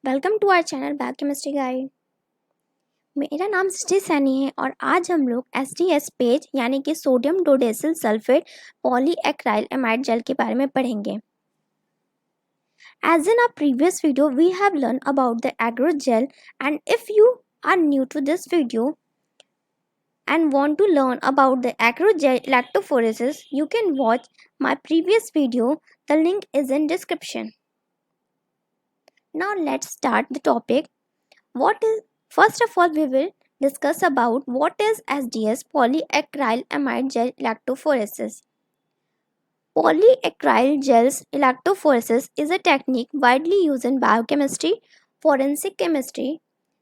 Welcome to our channel biochemistry guide. मेरा नाम सृष्टि सैनी है और आज हम लोग SDS पेज यानी कि sodium dodecyl sulphate polyacrylamide gel के बारे में पढ़ेंगे। As in our previous video, we have learned about the agar gel, and if you are new to this video and want to learn about the agar gel electrophoresis, you can watch my previous video. The link is in description. Now let's start the topic. First of all, we will discuss about what is SDS polyacrylamide gel electrophoresis. Polyacryl gels electrophoresis is a technique widely used in biochemistry, forensic chemistry,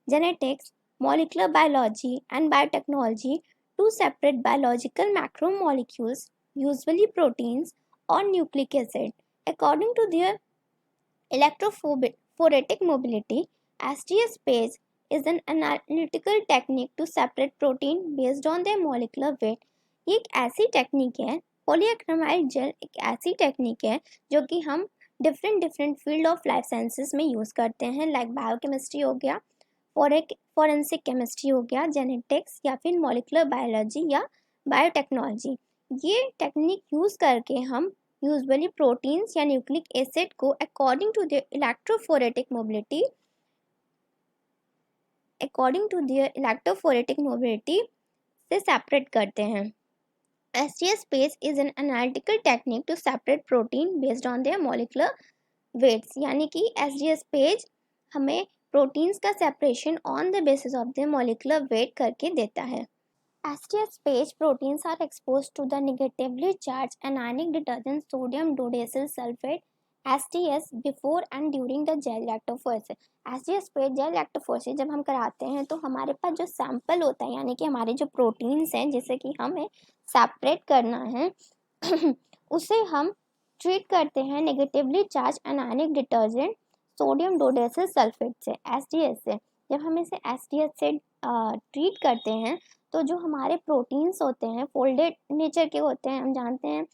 genetics, molecular biology, and biotechnology to separate biological macromolecules, usually proteins or nucleic acid, according to their electrophoretic mobility. SDS page is an analytical technique to separate protein based on their molecular weight. ये एक ऐसी technique है, polyacrylamide gel एक ऐसी technique है जो कि हम different field of life sciences में यूज़ करते हैं, लाइक बायोकेमिस्ट्री हो गया, फॉरेंसिक केमिस्ट्री हो गया, जेनेटिक्स या फिर मॉलिकुलर बायोलॉजी या बायोटेक्नोलॉजी। ये टेक्निक यूज़ करके हम यूजुअली प्रोटीन्स या न्यूक्लिक एसिड को according to their electrophoretic mobility से सेपरेट करते हैं। SDS page is an analytical technique to separate protein based on their molecular weights, यानी कि SDS पेज हमें प्रोटीन्स का separation on the basis of the molecular weight करके देता है। SDS page proteins are exposed to the negatively charged anionic detergent sodium dodecyl sulfate SDS before and during the gel electrophoresis. SDS page gel electrophoresis जब हम कराते हैं तो हमारे पास जो सैंपल होता है, यानी कि हमारे जो प्रोटीन्स हैं जिसे कि हमें सेपरेट करना है उसे हम ट्रीट करते हैं negatively charge anionic detergent sodium dodecyl sulphate से, SDS से। जब हम इसे SDS से ट्रीट करते हैं तो जो हमारे प्रोटीन्स होते हैं फोल्डेड नेचर के होते हैं। हम जानते हैं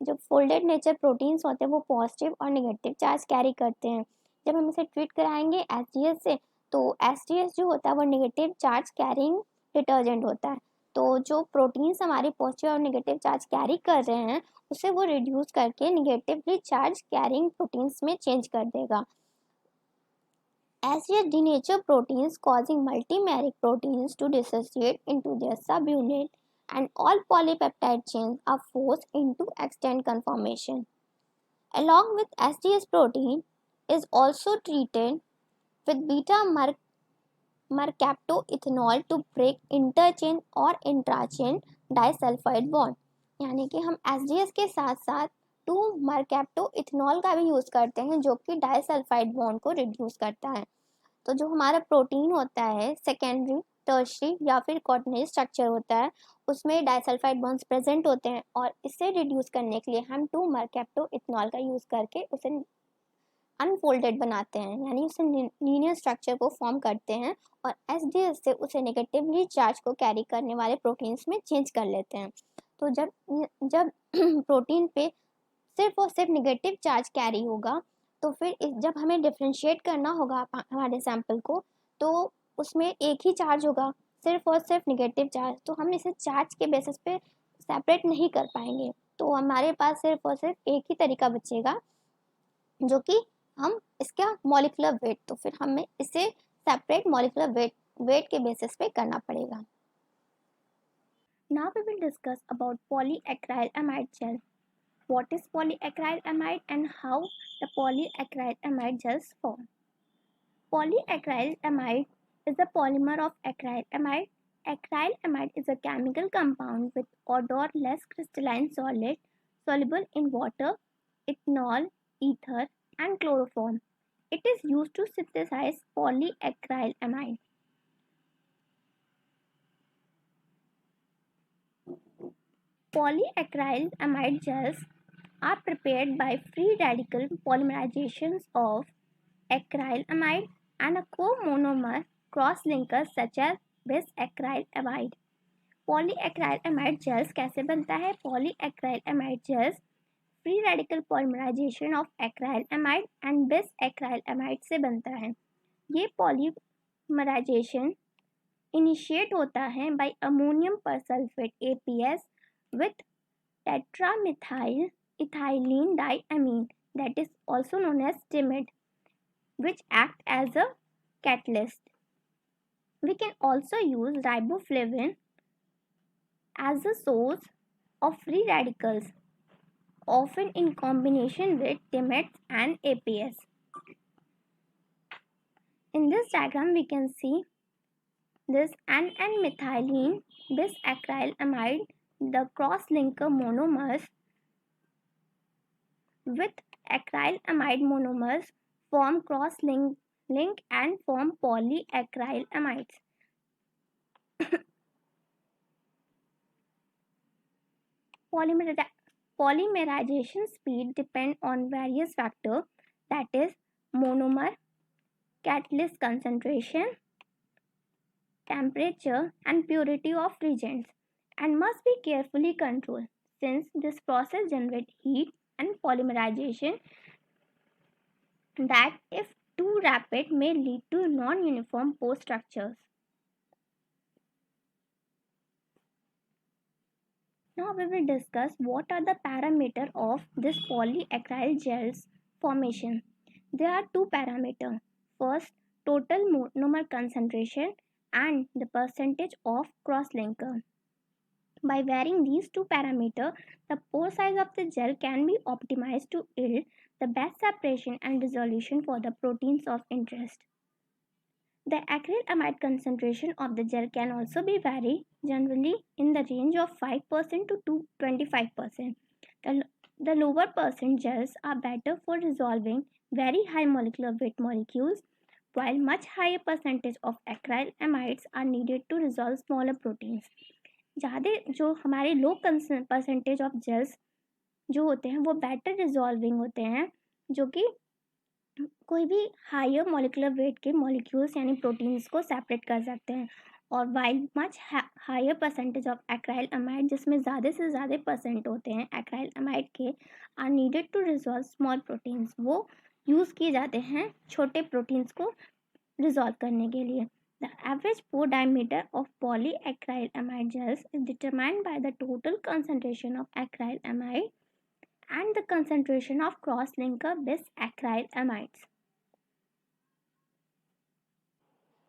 जो फोल्डेड नेचर प्रोटीन्स होते हैं वो पॉजिटिव और नेगेटिव चार्ज कैरी करते हैं। जब हम इसे ट्रीट कराएंगे SDS से तो SDS जो होता है वो नेगेटिव चार्ज कैरिंग डिटर्जेंट होता है। तो जो प्रोटीन्स हमारे पॉजिटिव और नेगेटिव चार्ज कैरी कर रहे हैं उसे वो रिड्यूस करके नेगेटिवली चार्ज कैरिंग प्रोटीन्स में चेंज कर देगा। SDS denature proteins, causing multimeric proteins to dissociate into their subunit, and all polypeptide chains are forced into extend conformation. Along with SDS protein is also treated with beta mercaptoethanol to break interchain और intrachain disulfide bond. यानी कि हम SDS के साथ साथ 2 mercaptoethanol का भी use करते हैं जो कि डाइसल्फाइड बॉन्ड को रिड्यूस करता है। तो जो हमारा प्रोटीन होता है सेकेंडरी, टर्शरी या फिर क्वाटरनरी स्ट्रक्चर होता है उसमें डाइसल्फाइड बॉन्ड्स प्रेजेंट होते हैं और इसे रिड्यूस करने के लिए हम 2 mercaptoethanol का यूज़ करके उसे अनफोल्डेड बनाते हैं, यानी उसे लीनियर स्ट्रक्चर को फॉर्म करते हैं और SDS से उसे नेगेटिवली चार्ज को कैरी करने वाले प्रोटीन्स में चेंज कर लेते हैं। तो जब प्रोटीन पे सिर्फ और सिर्फ नेगेटिव चार्ज कैरी होगा तो फिर जब हमें डिफ्रेंशिएट करना होगा हमारे सैंपल को तो उसमें एक ही चार्ज होगा, सिर्फ और सिर्फ नेगेटिव चार्ज। तो हम इसे चार्ज के बेसिस पे सेपरेट नहीं कर पाएंगे, तो हमारे पास सिर्फ और सिर्फ एक ही तरीका बचेगा जो कि हम इसका मॉलिकुलर वेट, तो फिर हमें इसे सेपरेट मॉलिकुलर वेट के बेसिस पे करना पड़ेगा। Now we will discuss about polyacrylamide gel. What is polyacrylamide and how the polyacrylamide gels form? Polyacrylamide is a polymer of acrylamide. Acrylamide is a chemical compound with odorless crystalline solid soluble in water, ethanol, ether, and chloroform. It is used to synthesize polyacrylamide. Polyacrylamide gels are prepared by free radical polymerizations of acrylamide and a co-monomer cross-linkers such as bisacrylamide. Polyacrylamide gels कैसे बनता है? Polyacrylamide gels free radical polymerization of acrylamide and bisacrylamide से बनता है। ये polymerisation initiate होता है by ammonium persulphate APS विथ tetramethyl ethylene diamine, that is also known as TIMID, which act as a catalyst. We can also use riboflavin as a source of free radicals, often in combination with TIMIDs and APS. In this diagram, we can see this N-methylene bisacrylamide, the cross-linker monomers with acrylamide monomers form cross-link and form polyacrylamides. Polymerization speed depends on various factors, that is monomer, catalyst concentration, temperature and purity of reagents, and must be carefully controlled since this process generates heat and polymerization that, if too rapid, may lead to non-uniform pore structures. Now we will discuss what are the parameters of this polyacryl gels formation. There are two parameters. First, total monomer concentration and the percentage of cross-linker. By varying these two parameters, the pore size of the gel can be optimized to yield the best separation and resolution for the proteins of interest. The acrylamide concentration of the gel can also be varied, generally in the range of 5% to 25%. The lower percent gels are better for resolving very high molecular weight molecules, while much higher percentage of acrylamides are needed to resolve smaller proteins. ज़्यादा जो हमारे लो percentage of gels जो होते हैं वो better resolving होते हैं, जो कि कोई भी हायर मॉलिकुलर वेट के मॉलिक्यूल्स यानी प्रोटीन्स को सेपरेट कर सकते हैं. और while much higher percentage of acrylamide, जिसमें ज़्यादा से ज़्यादा परसेंट होते हैं एक्राइलमाइड के, are needed to resolve small proteins, वो यूज़ किए जाते हैं छोटे प्रोटीन्स को रिजॉल्व करने के लिए. The average pore diameter of polyacrylamide gels is determined by the total concentration of acrylamide and the concentration of cross-linker bisacrylamides.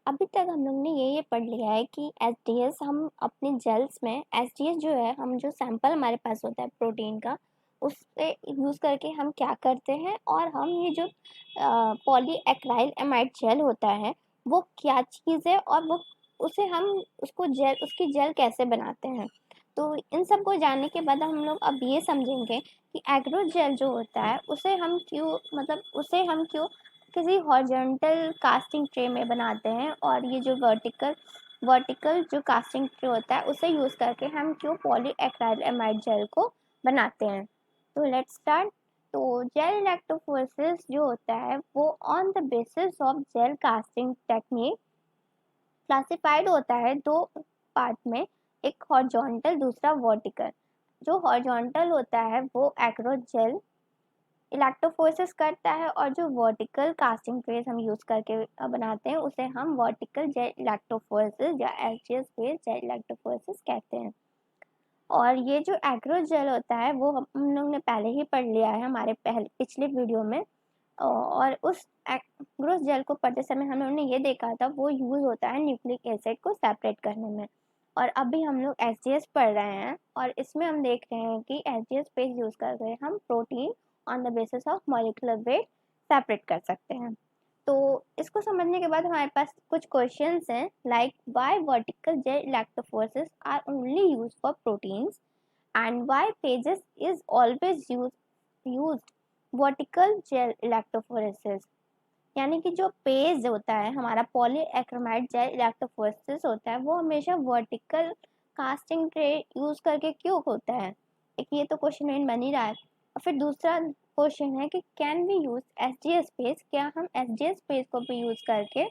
अभी तक हम लोग ने ये पढ़ लिया है कि SDS हम अपने जेल्स में SDS जो है, हम जो सैंपल हमारे पास होता है प्रोटीन का, उससे यूज़ करके हम क्या करते हैं, और हम ये जो पॉलीएक्राइलमाइड जेल होता है वो क्या चीज़ है, और वो उसकी जेल कैसे बनाते हैं. तो इन सब को जानने के बाद हम लोग अब ये समझेंगे कि एग्रो जेल जो होता है उसे हम क्यों किसी हॉरिजॉन्टल कास्टिंग ट्रे में बनाते हैं, और ये जो वर्टिकल जो कास्टिंग ट्रे होता है उसे यूज़ करके हम क्यों पॉलीएक्राइलमाइड जेल को बनाते हैं. तो लेट्स स्टार्ट. तो जेल इलेक्ट्रोफोरेसिस जो होता है वो on the basis of gel casting technique classified होता है दो पार्ट में, एक हॉरिजॉन्टल, दूसरा वर्टिकल. जो हॉरिजॉन्टल होता है वो एग्रो जेल इलेक्ट्रोफोरेसिस करता है, और जो वर्टिकल कास्टिंग ट्रेस हम यूज़ करके बनाते हैं उसे हम वर्टिकल जेल इलेक्ट्रोफोरेसिस या SGS बेस्ड जेल इलेक्ट्रोफोरेसिस कहते हैं. और ये जो एग्रो जेल होता है वो हम लोग ने पहले ही पढ़ लिया है हमारे पिछले वीडियो में, और उस एग्रो जेल को पढ़ते समय हम लोग ने ये देखा था वो यूज़ होता है न्यूक्लिक एसिड को सेपरेट करने में. और अभी हम लोग SGS पढ़ रहे हैं, और इसमें हम देख रहे हैं कि SGS बेस यूज़ करके हम protein on the basis of molecular wait separate कर सकते हैं. तो इसको समझने के बाद हमारे पास कुछ क्वेश्चंस हैं, like why vertical gel electrophoresis are only used for proteins, and why pages is always used vertical gel electrophoresis. यानी कि जो पेज होता है हमारा पॉलीएक्राइलामाइड जेल इलेक्ट्रोफोरेसिस होता है वो हमेशा वर्टिकल कास्टिंग ट्रे यूज़ करके क्यों होता है. एक ये तो क्वेश्चन मेन बन ही रहा है. और फिर दूसरा क्वेश्चन है कि can we use SGS base, क्या हम SGS बेस को भी यूज़ करके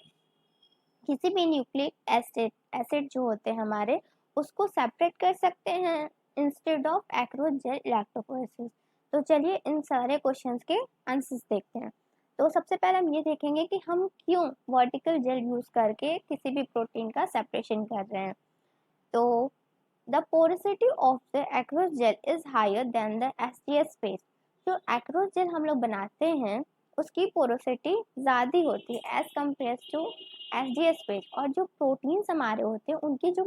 किसी भी न्यूक्लिक एसिड जो होते हैं हमारे उसको सेपरेट कर सकते हैं instead of Acro gel electrophoresis. तो चलिए इन सारे क्वेश्चंस के आंसर्स देखते हैं. तो सबसे पहले हम ये देखेंगे कि हम क्यों वर्टिकल जेल यूज करके किसी भी प्रोटीन का सेपरेशन कर रहे हैं। तो the porosity of the agarose gel is higher than the SGS page. जो एक्रोस जेल हम लोग बनाते हैं उसकी पोरोसिटी ज़्यादा होती है as compared to SGS page, और जो प्रोटीन्स हमारे होते हैं उनकी जो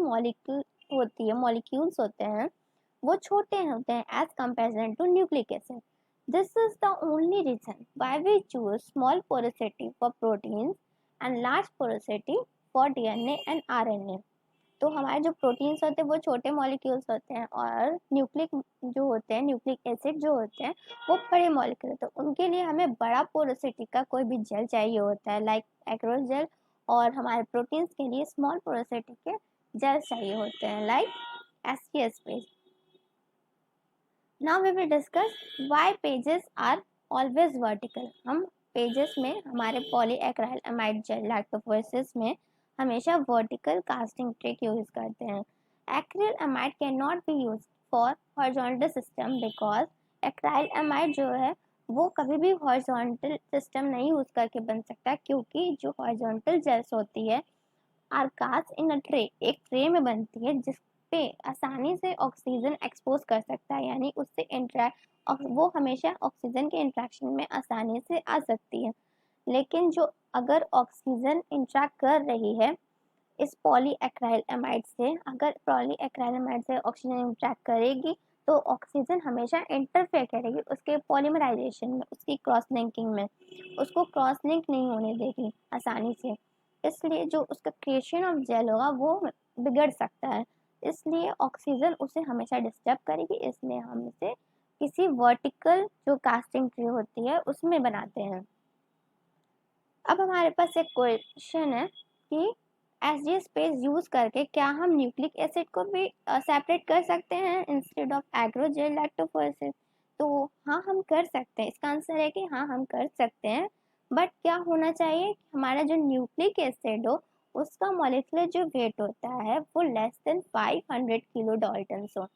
मॉलिक्यूल्स होते हैं वो छोटे होते हैं as comparison to nucleic acid. This is the only reason why we choose small porosity for proteins and large porosity for DNA and RNA। तो हमारे जो प्रोटीन्स होते हैं वो छोटे मॉलिक्यूल्स होते हैं, और न्यूक्लिक एसिड जो होते हैं वो बड़े मॉलिक्यूल होते हैं। उनके लिए हमें बड़ा पोरोसिटी का कोई भी जेल चाहिए होता है, लाइक एक्रोस जेल, और हमारे प्रोटीन्स के लिए स्मॉल पोरोसिटी के जेल चाहिए होते हैं, like SGS page. Now we will discuss why pages are always vertical। हम पेजेस में हमारे पॉलीएक्राइलमाइड जेल लैक्टोफोरेसिस में हमेशा वर्टिकल कास्टिंग ट्रिक यूज करते हैं। Acrylamide can not be use for horizontal system because acrylamide जो है वो कभी भी हॉरिजॉन्टल सिस्टम नहीं यूज करके बन सकता, क्योंकि जो हॉरिजॉन्टल जेल्स होती है are cast in a tray, एक ट्रे में बनती है जिस पे आसानी से ऑक्सीजन एक्सपोज कर सकता है, यानी उससे इंटरेक्ट वो हमेशा ऑक्सीजन के इंट्रैक्शन में आसानी से आ सकती है। लेकिन जो अगर ऑक्सीजन इंट्रैक्ट कर रही है इस पॉलीएक्राइलमाइड से, अगर पॉलीएक्राइलमाइड से ऑक्सीजन इंट्रैक्ट करेगी तो ऑक्सीजन हमेशा इंटरफेयर करेगी उसके पॉलीमराइजेशन में, उसकी क्रॉस लिंकिंग में, उसको क्रॉस लिंक नहीं होने देगी आसानी से। इसलिए जो उसका क्रिएशन ऑफ जेल होगा वो बिगड़ सकता है, इसलिए ऑक्सीजन उसे हमेशा डिस्टर्ब करेगी। इसलिए हम इसे किसी वर्टिकल जो कास्टिंग ट्रे होती है उसमें बनाते हैं। अब हमारे पास एक क्वेश्चन है कि SGS पेज यूज करके क्या हम न्यूक्लिक एसिड को भी सेपरेट कर सकते हैं इंस्टेड ऑफ एग्रोजेल लैक्टोफोरेसिस। तो हाँ, हम कर सकते हैं। इसका आंसर है कि हाँ, हम कर सकते हैं, बट क्या होना चाहिए कि हमारा जो न्यूक्लिक एसिड हो उसका मॉलिक्यूलर जो वेट होता है वो लेस देन 500 किलो डाल्टन हो,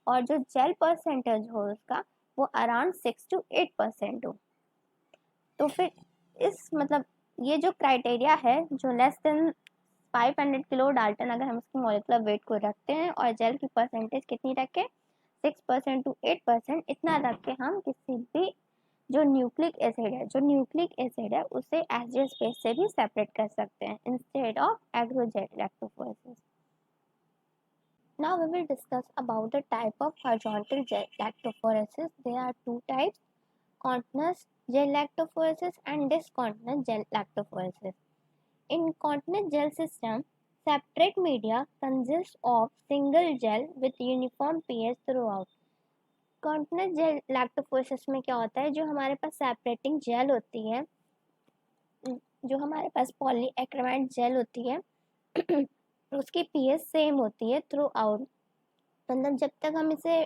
और जो जेल परसेंटेज हो उसका वो अराउंड 6 to 8% हो। तो फिर इस मतलब ये जो क्राइटेरिया है, जो लेस देन 500 किलो डाल्टन अगर हम उसकी मॉलिक्यूलर वेट को रखते हैं और जेल की परसेंटेज कितनी रखें 6% to 8%, इतना रख के हम किसी भी जो न्यूक्लिक एसिड है उसे एसजीएस बेस से भी सेपरेट कर सकते हैं instead of agarose gel electrophoresis. Now we will discuss about the type of horizontal gel lactophoresis. There are two types: continuous gel lactophoresis and discontinuous gel lactophoresis. In continuous gel system, separate media consists of single gel with uniform pH throughout. Continuous gel electrophoresis में क्या होता है, जो हमारे पास separating jail होती है, जो हमारे पास पॉलीएक्रिलामाइड जेल होती है उसकी पीएच सेम होती है थ्रू आउट। मतलब जब तक हम इसे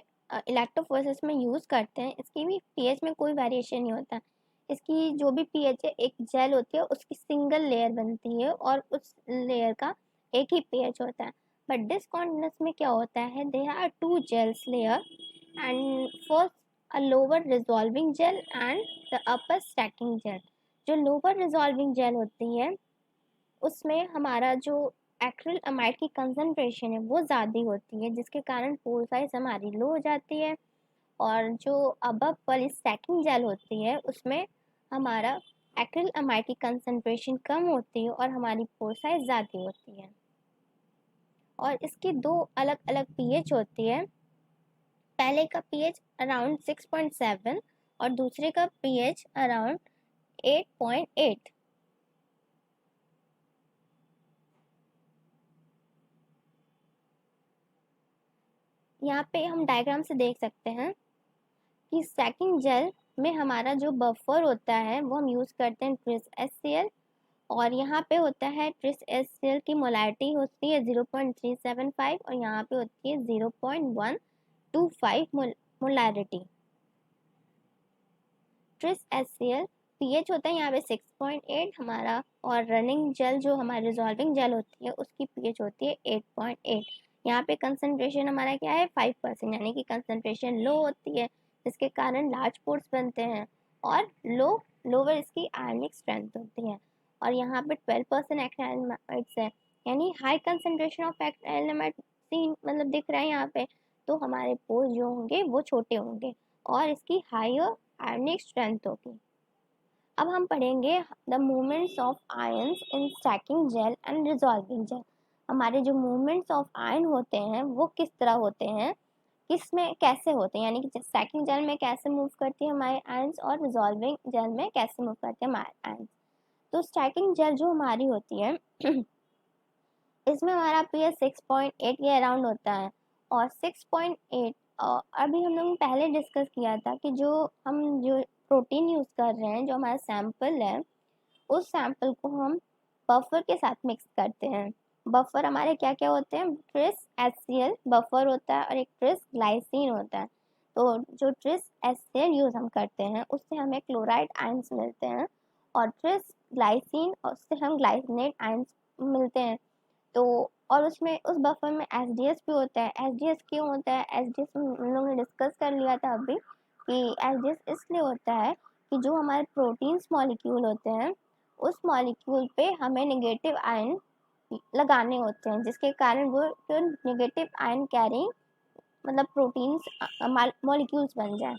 इलेक्ट्रोफोरेसिस में यूज़ करते हैं इसकी भी पीएच में कोई वेरिएशन नहीं होता। इसकी जो भी पीएच है, एक जेल होती है उसकी सिंगल लेयर बनती है और उस लेयर का एक ही पीएच होता है। बट डिसकॉन्टिन्यूस में क्या होता है, there are two gels layer and first a lower resolving gel and the upper stacking gel. जो लोअर रिजॉल्विंग जेल होती है उसमें हमारा जो एक्रिलमाइड की कंसंट्रेशन है वो ज़्यादा होती है, जिसके कारण पोर साइज हमारी लो हो जाती है। और जो अबव वाली स्टैकिंग जेल होती है उसमें हमारा एक्रिलमाइड की कंसंट्रेशन कम होती है और हमारी पोर साइज ज़्यादा होती है। और इसकी दो अलग अलग पीएच होती है, पहले का पीएच अराउंड 6.7 और दूसरे का पीएच अराउंड 8.8। यहाँ पे हम डायग्राम से देख सकते हैं कि स्टैकिंग जेल में हमारा जो बफर होता है वो हम यूज़ करते हैं ट्रिस HCl, और यहाँ पे होता है ट्रिस HCl की मोलैरिटी होती है 0.375 और यहाँ पे होती है 0.125 मोलैरिटी। ट्रिस HCl पीएच होता है यहाँ पे 6.8 हमारा, और रनिंग जेल जो हमारी रिजॉल्विंग जेल होती है उसकी पीएच होती है 8.8। यहाँ पे कंसंट्रेशन हमारा क्या है 5%, यानी कि कंसंट्रेशन लो होती है जिसके कारण लार्ज पोर्स बनते हैं और लो लोअर इसकी आयनिक स्ट्रेंथ होती है। और यहाँ पे 12% एक्टिनाइड्स है, यानी हाई कंसंट्रेशन ऑफ एक्टिनाइड मतलब दिख रहा है यहाँ पे। तो हमारे पोर्स जो होंगे वो छोटे होंगे और इसकी हायर आयनिक स्ट्रेंथ होगी। अब हम पढ़ेंगे the movements of ions in stacking gel and resolving gel. हमारे जो मूवमेंट्स ऑफ आयन होते हैं वो किस तरह होते हैं, किस में कैसे होते हैं, यानी कि स्टैकिंग जेल में कैसे मूव करती है हमारे आयंस और रिजॉल्विंग जेल में कैसे मूव करते हैं हमारे आयंस। तो स्टैकिंग जेल जो हमारी होती है इसमें हमारा pH 6.8 के अराउंड होता है। और 6.8 अभी हम लोग ने पहले डिस्कस किया था कि जो प्रोटीन यूज़ कर रहे हैं, जो हमारा सैंपल है, उस सैंपल को हम बफर के साथ मिक्स करते हैं। बफर हमारे क्या क्या होते हैं, ट्रिस HCl बफर होता है और एक ट्रिस ग्लाइसिन होता है। तो जो ट्रिस HCl यूज़ हम करते हैं उससे हमें क्लोराइड आयंस मिलते हैं और ट्रिस ग्लाइसिन उससे हम ग्लाइसिनेट आयंस मिलते हैं। तो और उसमें उस बफर में एसडीएस भी होता है। एसडीएस क्यों होता है, एसडीएस हम लोग ने डिस्कस कर लिया था अभी कि एसडीएस इसलिए होता है कि जो हमारे प्रोटीन्स मॉलिक्यूल होते हैं उस मॉलिक्यूल पे हमें नेगेटिव आयन लगाने होते हैं, जिसके कारण वो नेगेटिव आयन कैरिंग मतलब प्रोटीन्स मॉलिक्यूल्स बन जाए।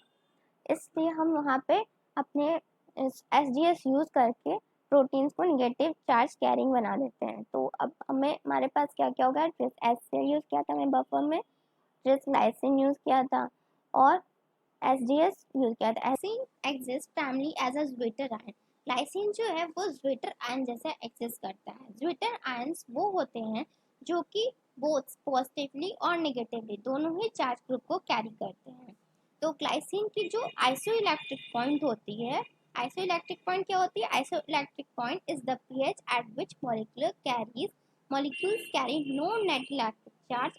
इसलिए हम वहाँ पे अपने एसडीएस यूज़ करके प्रोटीन्स को नेगेटिव चार्ज कैरिंग बना देते हैं। तो अब हमारे पास क्या क्या होगा, ट्रिस HCl यूज़ किया था हमने बफर में, ट्रिस लाइसिन यूज़ किया था और एसडीएस यूज़ किया था। Lysine exist primary as a zwitter ion. Lysine जो है वो ज्विटर आयन जैसा एग्जिस्ट करता है। ज्विटर आयंस वो होते हैं जो कि बोथ पॉजिटिवली और नेगेटिवली दोनों ही चार्ज ग्रुप को कैरी करते हैं। तो ग्लाइसिन की जो आइसोइलेक्ट्रिक पॉइंट होती है, आइसोइलेक्ट्रिक पॉइंट क्या होती है, isoelectric point is the pH at which molecules carry no net electric charge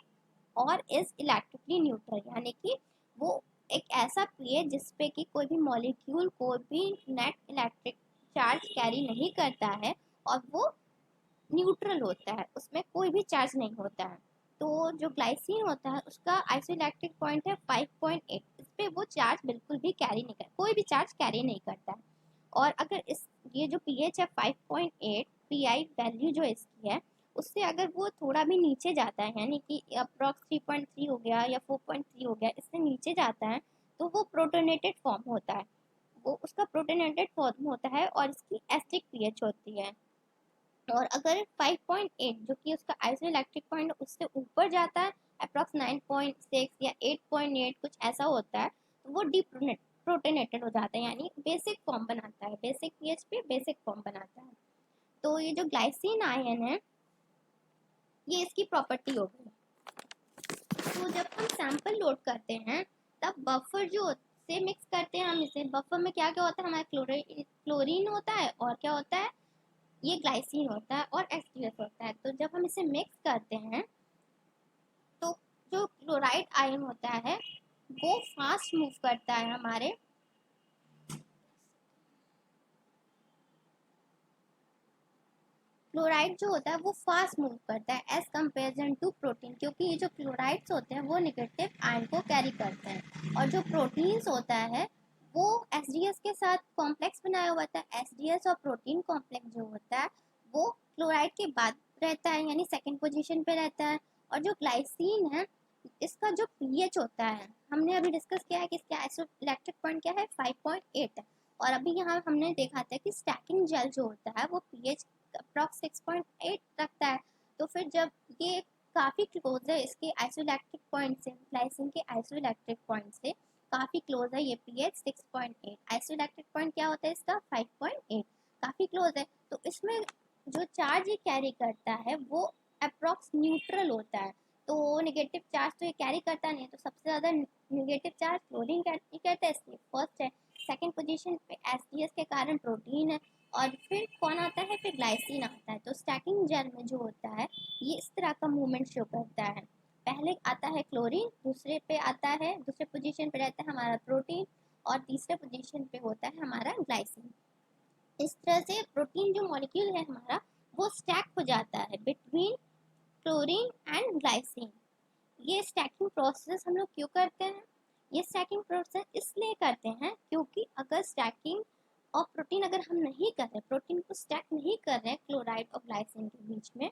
और इज इलेक्ट्रिकली न्यूट्रल, यानी कि वो एक ऐसा pH जिस पे कि कोई भी मॉलिक्यूल कोई भी नेट इलेक्ट्रिक चार्ज कैरी नहीं करता है और वो न्यूट्रल होता है, उसमें कोई भी चार्ज नहीं होता है। तो जो ग्लाइसिन होता है उसका आइसोइलेक्ट्रिक पॉइंट है 5.8, इस पे वो चार्ज बिल्कुल भी कैरी नहीं करता, कोई भी चार्ज कैरी नहीं करता है। और अगर ये जो pH है 5.8 पीआई वैल्यू जो इसकी है उससे अगर वो थोड़ा भी नीचे जाता है, यानी कि अप्रॉक्स 3.3 हो गया या 4.3 हो गया, इससे नीचे जाता है तो वो प्रोटोनेटेड फॉर्म होता है, वो उसका प्रोटोनेटेड फॉर्म होता है और इसकी एसिडिक pH होती है। और अगर 5.8 जो कि उसका आइसोइलेक्ट्रिक पॉइंट उससे ऊपर जाता है, अप्रॉक्स 9.6 या 8.8 कुछ ऐसा होता है, तो वो प्रोटोनेटेड हो जाता है, यानी बेसिक फॉर्म बनाता है, बेसिक पीएच पे बेसिक फॉर्म बनाता है। तो ये जो ग्लाइसिन आयन है ये इसकी प्रॉपर्टी हो गई। तो जब हम सैंपल लोड करते हैं तब बफर जो से मिक्स करते हैं हम इसे, बफर में क्या क्या होता है, हमारा क्लोरीन होता है और क्या होता है, ये ग्लाइसिन होता है और एसडीएस होता है। तो जब हम इसे मिक्स करते हैं तो जो क्लोराइड आयन होता है वो फास्ट मूव करता है हमारे क्लोराइड जो होता है वो फास्ट मूव करता है एज कंपेरिजन टू प्रोटीन, क्योंकि ये जो क्लोराइड्स होते हैं वो नेगेटिव आयन को कैरी करते हैं और जो प्रोटीन्स होता है वो एसडीएस के साथ कॉम्प्लेक्स बनाया हुआ होता है। एसडीएस और प्रोटीन कॉम्प्लेक्स जो होता है वो क्लोराइड के बाद रहता है, यानी सेकेंड पोजिशन पे रहता है। और जो ग्लाइसिन है इसका जो पीएच होता है हमने अभी डिस्कस किया है कि इसका आइसोइलेक्ट्रिक पॉइंट क्या है 5.8 है। और अभी यहाँ हमने देखा था कि स्टैकिंग जेल जो होता है वो पीएच अप्रॉक्स 6.8 रखता है। तो फिर जब ये काफ़ी क्लोज है इसके आइसोइलेक्ट्रिक पॉइंट से, ग्लाइसिन के आइसोइलेक्ट्रिक पॉइंट से काफ़ी क्लोज है ये पीएच 6.8, आइसोइलेक्ट्रिक पॉइंट क्या होता है इसका 5.8, काफ़ी क्लोज है। तो इसमें जो चार्ज ये कैरी करता है वो अप्रॉक्स न्यूट्रल होता है। तो नेगेटिव चार्ज तो ये कैरी करता नहीं है, तो सबसे ज़्यादा नेगेटिव चार्ज क्लोरीन कैरी करता है, इसलिए फर्स्ट है। सेकेंड पोजीशन पे एसडीएस के कारण प्रोटीन है और फिर कौन आता है, फिर ग्लाइसिन आता है। तो स्टैकिंग जेल में जो होता है ये इस तरह का मूवमेंट शो करता है, पहले आता है क्लोरीन, दूसरे पे आता है, दूसरे पोजीशन पे रहता है हमारा प्रोटीन और तीसरे पोजीशन पे होता है हमारा ग्लाइसिन। इस तरह से प्रोटीन जो मॉलिक्यूल है हमारा वो स्टैक हो जाता है बिटवीन क्लोरीन एंड ग्लाइसिन। ये स्टैकिंग प्रोसेस हम लोग क्यों करते हैं, ये स्टैकिंग प्रोसेस इसलिए करते हैं क्योंकि अगर स्टैकिंग और प्रोटीन अगर हम नहीं कर रहे, प्रोटीन को स्टैक नहीं कर रहे हैं क्लोराइड और ग्लाइसिन के बीच में,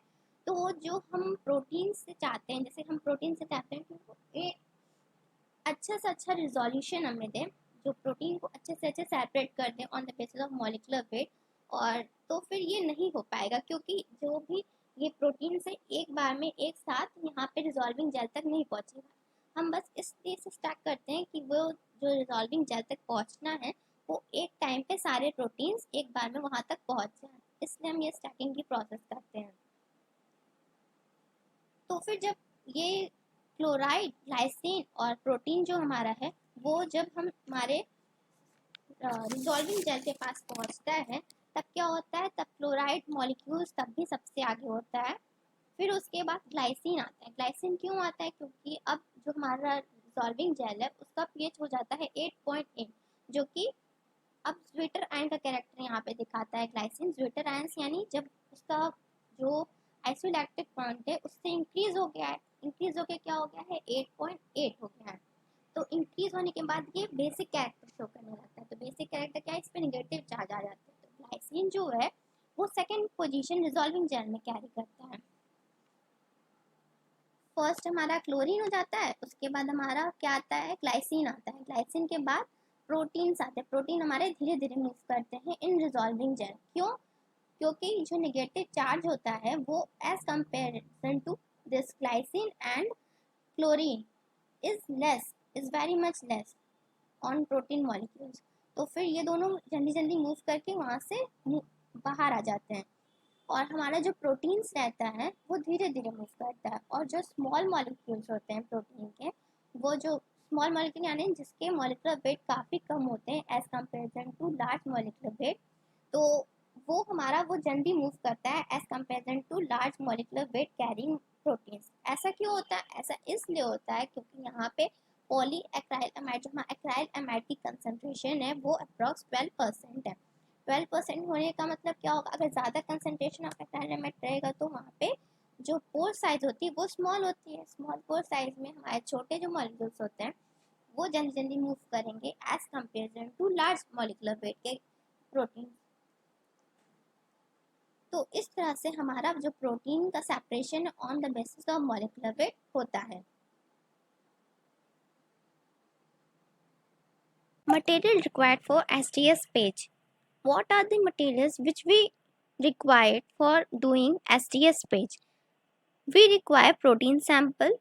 तो जो हम प्रोटीन से चाहते हैं, जैसे हम प्रोटीन से चाहते हैं कि वो एक अच्छा से अच्छा रिजोल्यूशन हमें दे, जो प्रोटीन को अच्छे से अच्छे सेपरेट कर दे on the basis of molecular weight, और तो फिर ये नहीं हो पाएगा, क्योंकि जो भी ये प्रोटीन से एक बार में एक साथ यहाँ पे रिजॉल्विंग जेल तक नहीं पहुँचेगा। हम बस इसलिए से स्टार्ट करते हैं कि वो जो रिजॉल्विंग जेल तक पहुँचना है वो एक टाइम पे सारे प्रोटीन्स एक बार में वहाँ तक पहुँच जाए, इसलिए हम ये स्टैकिंग की प्रोसेस करते हैं। तो फिर जब ये क्लोराइड, ग्लाइसिन और प्रोटीन जो हमारा है वो जब हम हमारे रिजॉल्विंग जेल के पास पहुंचता है, तब क्या होता है, तब क्लोराइड मॉलिक्यूल्स तब भी सबसे आगे होता है। फिर उसके बाद ग्लाइसिन आता है। ग्लाइसिन क्यों आता है, क्योंकि अब जो हमारा रिजॉल्विंग जेल है उसका पीएच हो जाता है 8.8, जो कि अब ज्विटर आयन का कैरेक्टर यहाँ पे दिखाता है। ग्लाइसिन ज्विटर आयंस यानी जब उसका जो आइसोलैक्टिक पॉइंट है उससे इंक्रीज हो गया है, इंक्रीज होके क्या हो गया है 8.8 हो गया है। तो इंक्रीज होने के बाद ये बेसिक कैरेक्टर शो करने लगता है। तो बेसिक कैरेक्टर क्या है, इस पे नेगेटिव चार्ज आ जाता है। तो ग्लाइसिन जो है वो सेकंड पोजीशन रिजॉल्विंग जेल में कैरी करता है। फर्स्ट हमारा क्लोरीन हो जाता है, उसके बाद हमारा क्या आता है, ग्लाइसिन आता है। ग्लाइसिन के बाद प्रोटीन्स आते हैं। प्रोटीन हमारे धीरे धीरे मूव करते हैं इन रिजॉल्विंग जेल। क्यों, क्योंकि जो नेगेटिव चार्ज होता है वो as comparison to this glycine and chlorine is less, is very much less on protein molecules. तो फिर ये दोनों जल्दी जल्दी मूव करके वहाँ से बाहर आ जाते हैं, और हमारा जो प्रोटीन्स रहता है वो धीरे धीरे मूव करता है। और जो स्मॉल मॉलिक्यूल्स होते हैं प्रोटीन के, वो जो स्मॉल मॉलिक्यूल यानी जिसके मॉलिकुलर वेट काफ़ी कम होते हैं as comparison to large molecular weight, तो वो हमारा वो जल्दी मूव करता है as comparison to large molecular weight carrying proteins. ऐसा क्यों होता है, ऐसा इसलिए होता है क्योंकि यहाँ पे पॉली एक्राइल अमाइड, जो हमारा एक्राइल अमाइड की कंसनट्रेशन है वो अप्रॉक्स 12% है। 12% होने का मतलब क्या होगा, अगर ज़्यादा कंसनट्रेशन ऑफ एक्राइल अमाइड रहेगा तो वहाँ पे जो पोर साइज होती है वो स्मॉल होती है। स्मॉल पोर साइज में हमारे छोटे जो मॉलिक्यूल्स होते हैं वो जल्दी जल्दी मूव करेंगे as comparison to large molecular weight के प्रोटीन। तो इस तरह से हमारा जो प्रोटीन का separation on the basis of molecular weight होता है। Material required for SDS page. What are the materials which we required for doing SDS page? We require protein sample,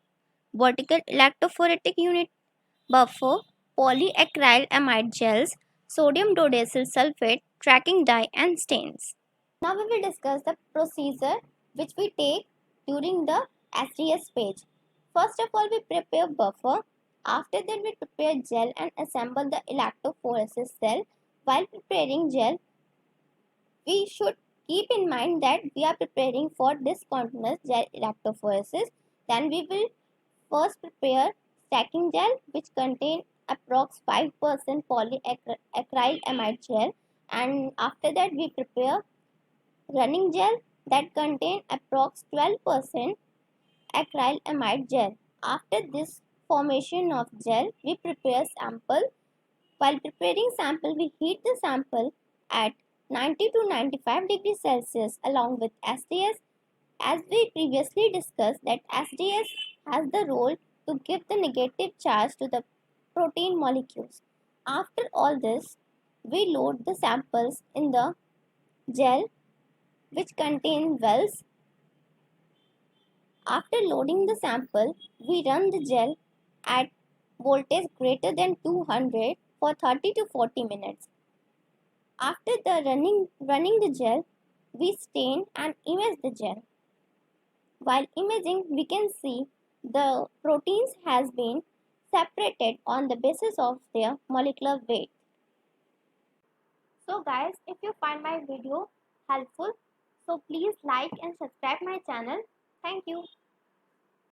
vertical electrophoretic unit, buffer, polyacrylamide gels, sodium dodecyl sulfate, tracking dye and stains. Now we will discuss the procedure which we take during the SDS page. First of all, we prepare buffer. After that, we prepare gel and assemble the electrophoresis cell. While preparing gel, we should keep in mind that we are preparing for discontinuous gel electrophoresis. Then we will first prepare stacking gel, which contain approx 5% polyacrylamide gel, and after that we prepare running gel that contain approx 12% acrylamide gel. After this formation of gel, we prepare sample. While preparing sample, we heat the sample at 90 to 95 degrees Celsius along with SDS. As we previously discussed that SDS has the role to give the negative charge to the protein molecules. After all this, we load the samples in the gel which contain wells. After loading the sample, we run the gel at voltage greater than 200 for 30 to 40 minutes. After the running the gel, we stain and image the gel. While imaging, we can see the proteins has been separated on the basis of their molecular weight. So guys, if you find my video helpful, so please like and subscribe my channel. Thank you.